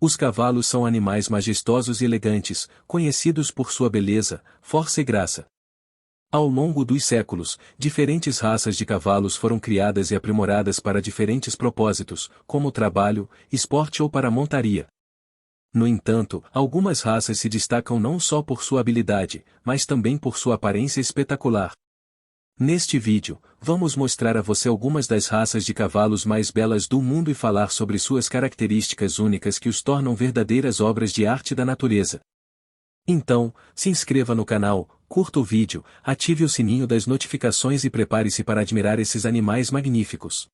Os cavalos são animais majestosos e elegantes, conhecidos por sua beleza, força e graça. Ao longo dos séculos, diferentes raças de cavalos foram criadas e aprimoradas para diferentes propósitos, como trabalho, esporte ou para montaria. No entanto, algumas raças se destacam não só por sua habilidade, mas também por sua aparência espetacular. Neste vídeo, vamos mostrar a você algumas das raças de cavalos mais belas do mundo e falar sobre suas características únicas que os tornam verdadeiras obras de arte da natureza. Então, se inscreva no canal, curta o vídeo, ative o sininho das notificações e prepare-se para admirar esses animais magníficos.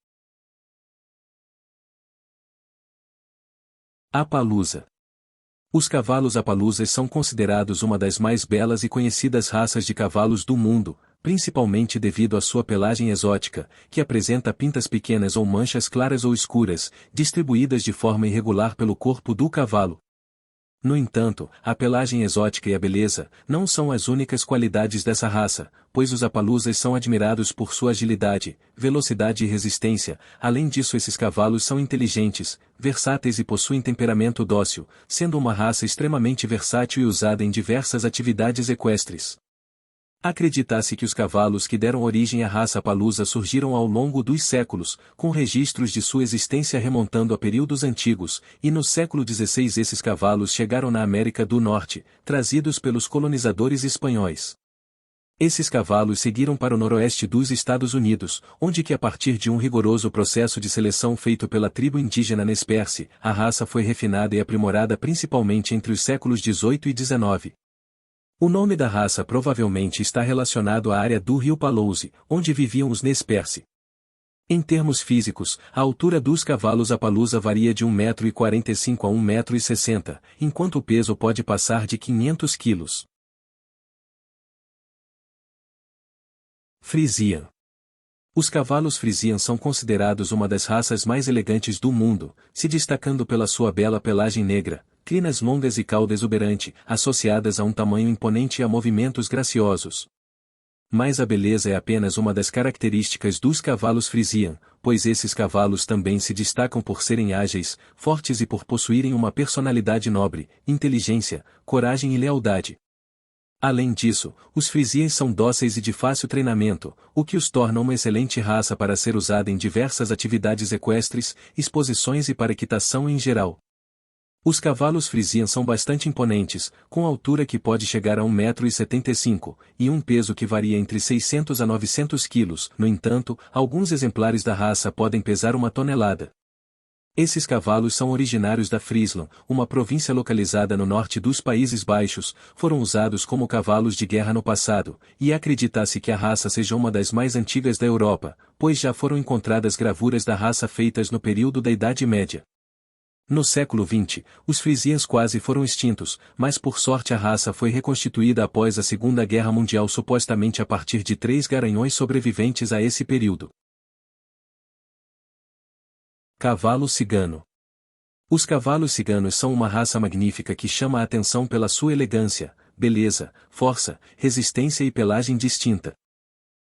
Appaloosa. Os cavalos Appaloosas são considerados uma das mais belas e conhecidas raças de cavalos do mundo, principalmente devido à sua pelagem exótica, que apresenta pintas pequenas ou manchas claras ou escuras, distribuídas de forma irregular pelo corpo do cavalo. No entanto, a pelagem exótica e a beleza não são as únicas qualidades dessa raça, pois os Appaloosas são admirados por sua agilidade, velocidade e resistência. Além disso, esses cavalos são inteligentes, versáteis e possuem temperamento dócil, sendo uma raça extremamente versátil e usada em diversas atividades equestres. Acredita-se que os cavalos que deram origem à raça Appaloosa surgiram ao longo dos séculos, com registros de sua existência remontando a períodos antigos, e no século XVI esses cavalos chegaram na América do Norte, trazidos pelos colonizadores espanhóis. Esses cavalos seguiram para o noroeste dos Estados Unidos, onde que a partir de um rigoroso processo de seleção feito pela tribo indígena Nez Perce, a raça foi refinada e aprimorada principalmente entre os séculos XVIII e XIX. O nome da raça provavelmente está relacionado à área do rio Palouse, onde viviam os Nez Perce. Em termos físicos, a altura dos cavalos Appaloosa varia de 1,45 m a 1,60 m, enquanto o peso pode passar de 500 kg. Friesian. Os cavalos Friesian são considerados uma das raças mais elegantes do mundo, se destacando pela sua bela pelagem negra, crinas longas e cauda exuberante, associadas a um tamanho imponente e a movimentos graciosos. Mas a beleza é apenas uma das características dos cavalos Friesian, pois esses cavalos também se destacam por serem ágeis, fortes e por possuírem uma personalidade nobre, inteligência, coragem e lealdade. Além disso, os Friesians são dóceis e de fácil treinamento, o que os torna uma excelente raça para ser usada em diversas atividades equestres, exposições e para equitação em geral. Os cavalos Friesian são bastante imponentes, com altura que pode chegar a 1,75 m e um peso que varia entre 600 a 900 kg. No entanto, alguns exemplares da raça podem pesar 1 tonelada. Esses cavalos são originários da Friesland, uma província localizada no norte dos Países Baixos, foram usados como cavalos de guerra no passado, e acredita-se que a raça seja uma das mais antigas da Europa, pois já foram encontradas gravuras da raça feitas no período da Idade Média. No século XX, os Friesians quase foram extintos, mas por sorte a raça foi reconstituída após a Segunda Guerra Mundial supostamente a partir de 3 garanhões sobreviventes a esse período. Cavalo cigano. Os cavalos ciganos são uma raça magnífica que chama a atenção pela sua elegância, beleza, força, resistência e pelagem distinta.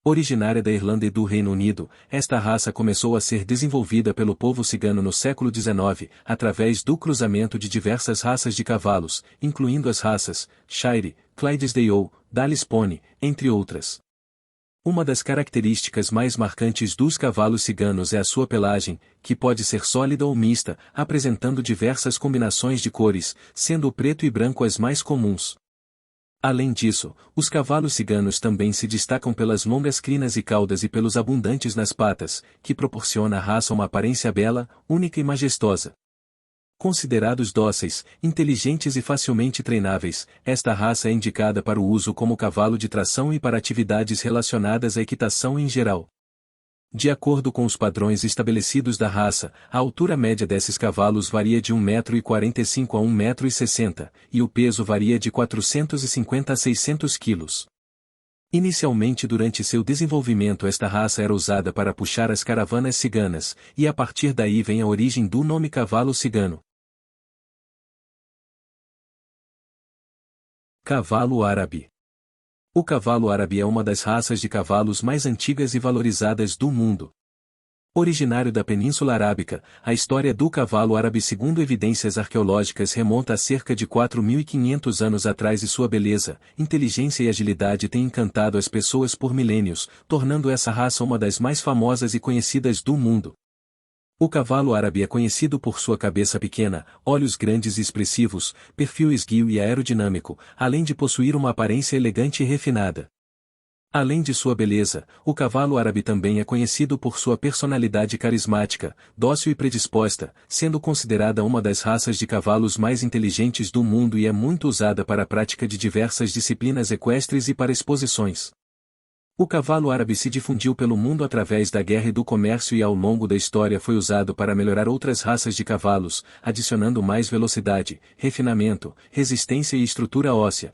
Originária da Irlanda e do Reino Unido, esta raça começou a ser desenvolvida pelo povo cigano no século XIX, através do cruzamento de diversas raças de cavalos, incluindo as raças Shire, Clydesdale, Dalles Pony, entre outras. Uma das características mais marcantes dos cavalos ciganos é a sua pelagem, que pode ser sólida ou mista, apresentando diversas combinações de cores, sendo o preto e branco as mais comuns. Além disso, os cavalos ciganos também se destacam pelas longas crinas e caudas e pelos abundantes nas patas, que proporciona à raça uma aparência bela, única e majestosa. Considerados dóceis, inteligentes e facilmente treináveis, esta raça é indicada para o uso como cavalo de tração e para atividades relacionadas à equitação em geral. De acordo com os padrões estabelecidos da raça, a altura média desses cavalos varia de 1,45 m a 1,60 m, e o peso varia de 450 a 600 kg. Inicialmente durante seu desenvolvimento esta raça era usada para puxar as caravanas ciganas, e a partir daí vem a origem do nome cavalo cigano. Cavalo árabe. O cavalo árabe é uma das raças de cavalos mais antigas e valorizadas do mundo. Originário da Península Arábica, a história do cavalo árabe segundo evidências arqueológicas remonta a cerca de 4.500 anos atrás e sua beleza, inteligência e agilidade têm encantado as pessoas por milênios, tornando essa raça uma das mais famosas e conhecidas do mundo. O cavalo árabe é conhecido por sua cabeça pequena, olhos grandes e expressivos, perfil esguio e aerodinâmico, além de possuir uma aparência elegante e refinada. Além de sua beleza, o cavalo árabe também é conhecido por sua personalidade carismática, dócil e predisposta, sendo considerada uma das raças de cavalos mais inteligentes do mundo e é muito usada para a prática de diversas disciplinas equestres e para exposições. O cavalo árabe se difundiu pelo mundo através da guerra e do comércio e ao longo da história foi usado para melhorar outras raças de cavalos, adicionando mais velocidade, refinamento, resistência e estrutura óssea.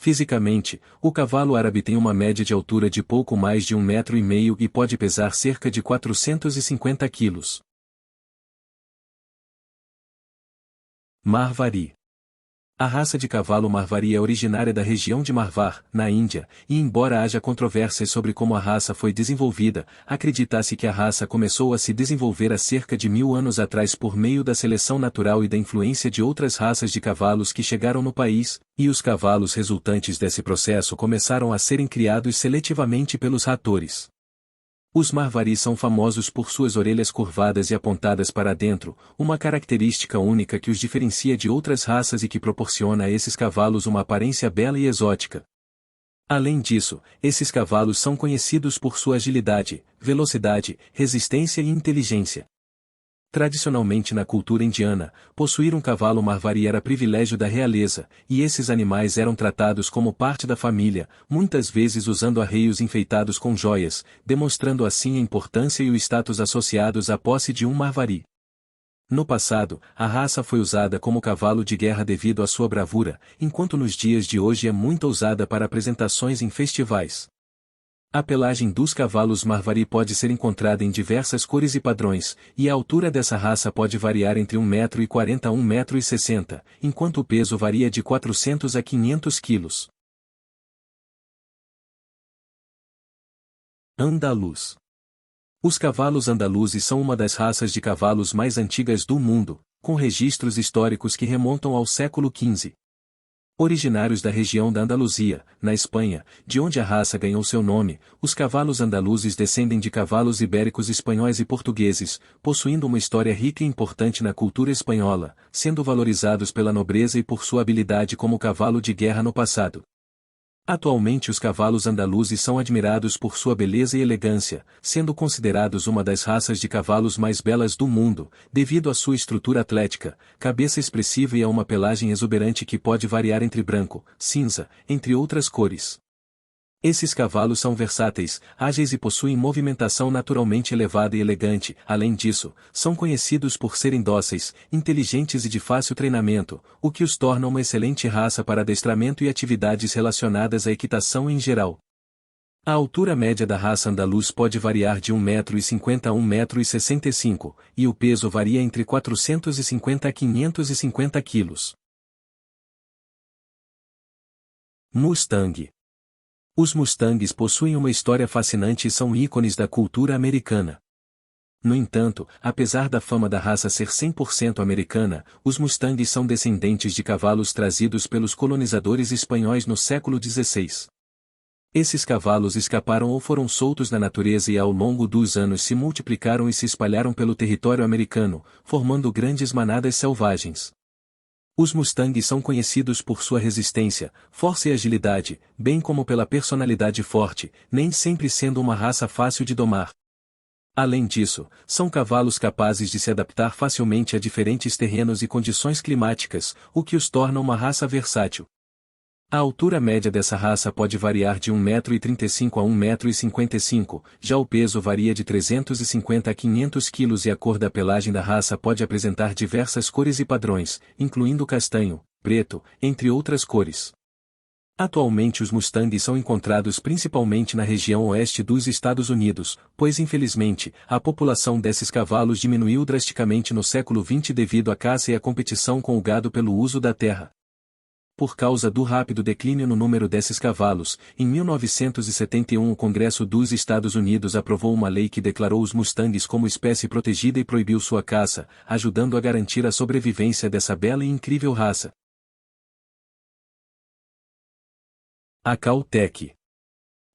Fisicamente, o cavalo árabe tem uma média de altura de pouco mais de 1,5 m e pode pesar cerca de 450 quilos. Marvari. A raça de cavalo Marvari é originária da região de Marwar, na Índia, e embora haja controvérsias sobre como a raça foi desenvolvida, acredita-se que a raça começou a se desenvolver há cerca de 1000 anos atrás por meio da seleção natural e da influência de outras raças de cavalos que chegaram no país, e os cavalos resultantes desse processo começaram a serem criados seletivamente pelos ratores. Os Marvari são famosos por suas orelhas curvadas e apontadas para dentro, uma característica única que os diferencia de outras raças e que proporciona a esses cavalos uma aparência bela e exótica. Além disso, esses cavalos são conhecidos por sua agilidade, velocidade, resistência e inteligência. Tradicionalmente na cultura indiana, possuir um cavalo Marvari era privilégio da realeza, e esses animais eram tratados como parte da família, muitas vezes usando arreios enfeitados com joias, demonstrando assim a importância e o status associados à posse de um Marvari. No passado, a raça foi usada como cavalo de guerra devido à sua bravura, enquanto nos dias de hoje é muito usada para apresentações em festivais. A pelagem dos cavalos Marvari pode ser encontrada em diversas cores e padrões, e a altura dessa raça pode variar entre 1,40 m a 1,60 m, enquanto o peso varia de 400 a 500 kg. Andaluz. Os cavalos andaluzes são uma das raças de cavalos mais antigas do mundo, com registros históricos que remontam ao século XV. Originários da região da Andaluzia, na Espanha, de onde a raça ganhou seu nome, os cavalos andaluzes descendem de cavalos ibéricos espanhóis e portugueses, possuindo uma história rica e importante na cultura espanhola, sendo valorizados pela nobreza e por sua habilidade como cavalo de guerra no passado. Atualmente os cavalos andaluzes são admirados por sua beleza e elegância, sendo considerados uma das raças de cavalos mais belas do mundo, devido à sua estrutura atlética, cabeça expressiva e a uma pelagem exuberante que pode variar entre branco, cinza, entre outras cores. Esses cavalos são versáteis, ágeis e possuem movimentação naturalmente elevada e elegante, além disso, são conhecidos por serem dóceis, inteligentes e de fácil treinamento, o que os torna uma excelente raça para adestramento e atividades relacionadas à equitação em geral. A altura média da raça andaluz pode variar de 1,50 m a 1,65 m, e o peso varia entre 450 a 550 kg. Mustang. Os Mustangs possuem uma história fascinante e são ícones da cultura americana. No entanto, apesar da fama da raça ser 100% americana, os Mustangs são descendentes de cavalos trazidos pelos colonizadores espanhóis no século XVI. Esses cavalos escaparam ou foram soltos na natureza e ao longo dos anos se multiplicaram e se espalharam pelo território americano, formando grandes manadas selvagens. Os Mustangs são conhecidos por sua resistência, força e agilidade, bem como pela personalidade forte, nem sempre sendo uma raça fácil de domar. Além disso, são cavalos capazes de se adaptar facilmente a diferentes terrenos e condições climáticas, o que os torna uma raça versátil. A altura média dessa raça pode variar de 1,35 m a 1,55 m, já o peso varia de 350 a 500 kg e a cor da pelagem da raça pode apresentar diversas cores e padrões, incluindo castanho, preto, entre outras cores. Atualmente os Mustangs são encontrados principalmente na região oeste dos Estados Unidos, pois infelizmente, a população desses cavalos diminuiu drasticamente no século XX devido à caça e à competição com o gado pelo uso da terra. Por causa do rápido declínio no número desses cavalos, em 1971 o Congresso dos Estados Unidos aprovou uma lei que declarou os Mustangs como espécie protegida e proibiu sua caça, ajudando a garantir a sobrevivência dessa bela e incrível raça. A Caltech.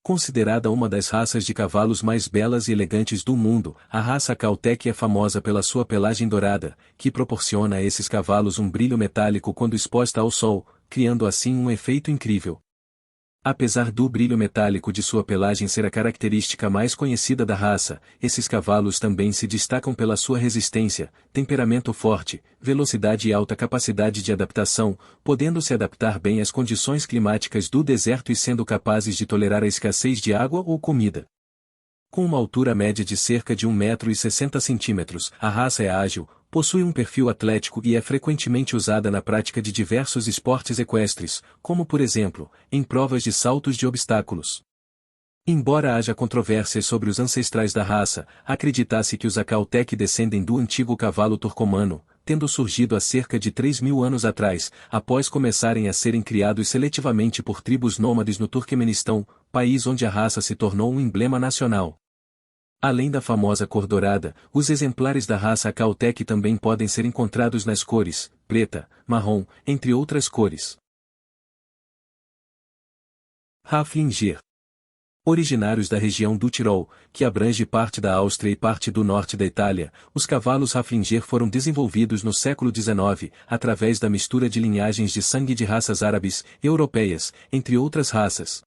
Considerada uma das raças de cavalos mais belas e elegantes do mundo, a raça Caltech é famosa pela sua pelagem dourada, que proporciona a esses cavalos um brilho metálico quando exposta ao sol, criando assim um efeito incrível. Apesar do brilho metálico de sua pelagem ser a característica mais conhecida da raça, esses cavalos também se destacam pela sua resistência, temperamento forte, velocidade e alta capacidade de adaptação, podendo se adaptar bem às condições climáticas do deserto e sendo capazes de tolerar a escassez de água ou comida. Com uma altura média de cerca de 1,60 m, a raça é ágil, possui um perfil atlético e é frequentemente usada na prática de diversos esportes equestres, como por exemplo, em provas de saltos de obstáculos. Embora haja controvérsias sobre os ancestrais da raça, acredita-se que os Caltech descendem do antigo cavalo turcomano, tendo surgido há cerca de 3.000 anos atrás, após começarem a serem criados seletivamente por tribos nômades no Turquemenistão, país onde a raça se tornou um emblema nacional. Além da famosa cor dourada, os exemplares da raça Caltech também podem ser encontrados nas cores preta, marrom, entre outras cores. Haflinger. Originários da região do Tirol, que abrange parte da Áustria e parte do norte da Itália, os cavalos Haflinger foram desenvolvidos no século XIX, através da mistura de linhagens de sangue de raças árabes, europeias, entre outras raças.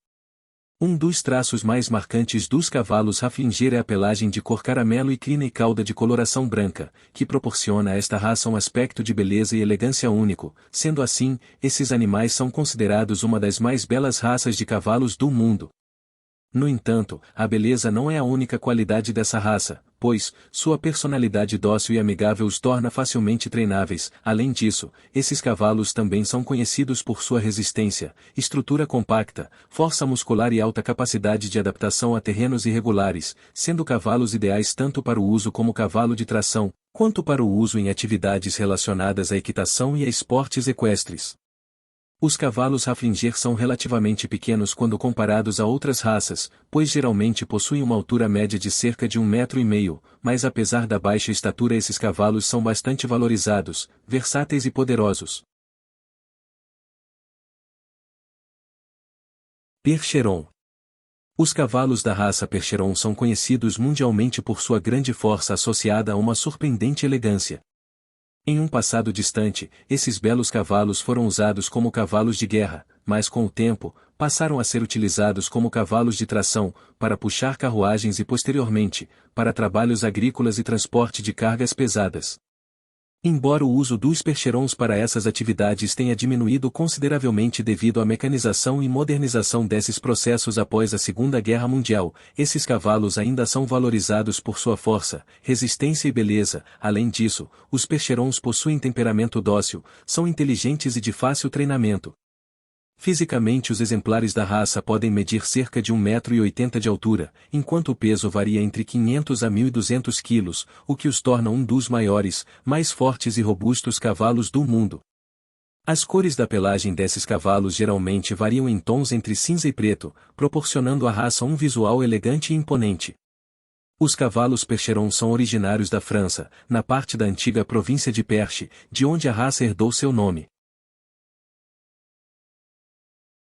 Um dos traços mais marcantes dos cavalos Haflinger é a pelagem de cor caramelo e crina e cauda de coloração branca, que proporciona a esta raça um aspecto de beleza e elegância único. Sendo assim, esses animais são considerados uma das mais belas raças de cavalos do mundo. No entanto, a beleza não é a única qualidade dessa raça, pois, sua personalidade dócil e amigável os torna facilmente treináveis. Além disso, esses cavalos também são conhecidos por sua resistência, estrutura compacta, força muscular e alta capacidade de adaptação a terrenos irregulares, sendo cavalos ideais tanto para o uso como cavalo de tração, quanto para o uso em atividades relacionadas à equitação e a esportes equestres. Os cavalos Haflinger são relativamente pequenos quando comparados a outras raças, pois geralmente possuem uma altura média de cerca de 1,5 m, mas apesar da baixa estatura esses cavalos são bastante valorizados, versáteis e poderosos. Percheron. Os cavalos da raça Percheron são conhecidos mundialmente por sua grande força associada a uma surpreendente elegância. Em um passado distante, esses belos cavalos foram usados como cavalos de guerra, mas com o tempo, passaram a ser utilizados como cavalos de tração, para puxar carruagens e posteriormente, para trabalhos agrícolas e transporte de cargas pesadas. Embora o uso dos percherons para essas atividades tenha diminuído consideravelmente devido à mecanização e modernização desses processos após a Segunda Guerra Mundial, esses cavalos ainda são valorizados por sua força, resistência e beleza. Além disso, os percherons possuem temperamento dócil, são inteligentes e de fácil treinamento. Fisicamente os exemplares da raça podem medir cerca de 1,80 m de altura, enquanto o peso varia entre 500 a 1.200 kg, o que os torna um dos maiores, mais fortes e robustos cavalos do mundo. As cores da pelagem desses cavalos geralmente variam em tons entre cinza e preto, proporcionando à raça um visual elegante e imponente. Os cavalos Percheron são originários da França, na parte da antiga província de Perche, de onde a raça herdou seu nome.